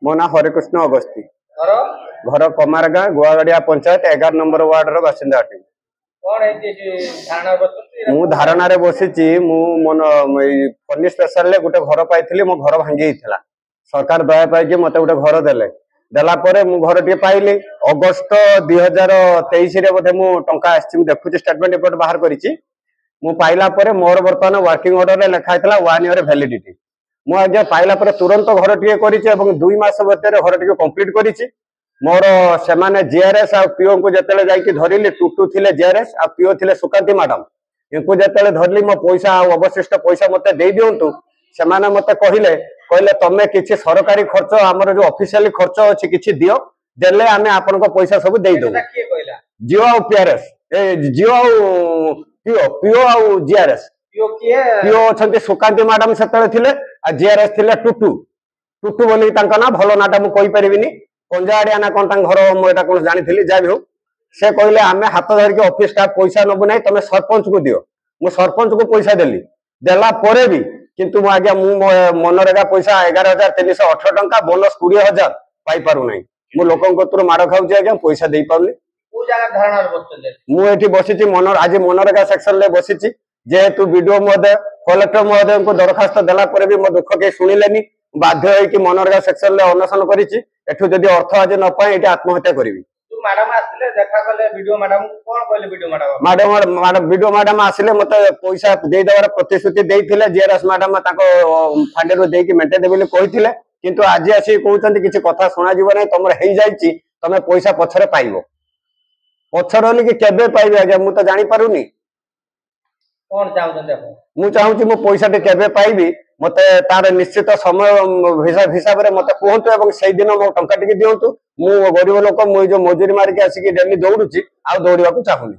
मो ना हरिकृष्ण अगस्ती घर कमारगा गुआगड़िया पंचायत 11 नंबर वार्ड रो बासिंदा अटी। मु धारणा रे बसिची मु मन फनी स्पेशल गोटे घर पाइथिली मो घर भांगी हिथला सरकार दया पाइ के मते गोटे घर देले देला परे मु घर टे पाइली अगस्त 2023 रे बोधे मु टंका आछि मु देखुची स्टेटमेंट रिपोर्ट बाहर करिची मु पाइला परे मोर वर्तमान वर्किंग ऑर्डर रे लिखा हितला 1 ईयर वैलिडिटी मु आगे पाइला परे तुरंत घर टे करिची एवं 2 मास भीतर घर टे कंप्लीट करिची मोर से माने जीआरएस आ पीओ को जतेले जाई धरिली टुटू थिले जीआरएस आ पीओ थिले सुकांती मैडम इनको जतेले धरली मो पैसा अवशिष्ट पैसा मते दे दियंतु से माने मते कहले तमे किछि सरकारी खर्च हमर जो ऑफिशियली खर्च अछि किछि दियो देले आमे आपन को पैसा सब देई दो जियो आ पीआरएस ए जियो आ पीओ पीओ आ जीआरएस पीओ छंती सुकांती मैडम सेतले थिले आ जीआरएस थिले टुटू टुटू बोली तांका ना भलो नाटा मु कहि परिबिनी पंजाड़िया ना कौन घर मुझे कौन जानी जा भी हो से कहले आमे हाथ धरिक ऑफिस स्टाफ पैसा नबु ना तुम सरपंच को दियो मु सरपंच को पैसा देली देला परे भी किंतु आज्ञा मु मनरेगा पैसा 11,318 टंका बोनस 20,000 पाई पारु नै मु लोकन को माड़ खाऊची आज्ञा पैसा दे पारुनी मु एठी बसिची मनर आज मनरेगा सेक्शन ले बसिची जेहेतु वीडियो महोदय कलेक्टर महोदय को दरखास्त देला परे भी मो दुख के सुनिलेनी बाध्य होई कि मनरेगा सेक्शन ले अनशन करिची एठु जदी अर्थ आज न पाए एटा आत्महत्या करिवि मैडम आसले देखा कले वीडियो मैडम कोन कहले वीडियो मैडम वीडियो मैडम आसले मते पैसा दे देवार प्रतिश्रुति देइथिले जीआरएस मैडम ताको फांडे रो देकी मेंटे देबेले कहिथिले किंतु आज आसी कहउचंती किछि कथा सुना जीव नै तमर हेइ जाईची तमे पैसा पछरे पाइबो पछरली कि केबे पाइबे आज्ञा मु त जानि पारुनी कोन चाहउचंती आप मु चाहूची मु पैसा ते केबे पाइबी मते तार निश्चित समय हिसाब रे मते कहंतु एवं सेहि दिन मो टंका टिके दियंतु मु गरीब लोक मु जो मजूरी मार के आसी कि डेली दौड़ुची आ दौड़िबा को चाहुनी।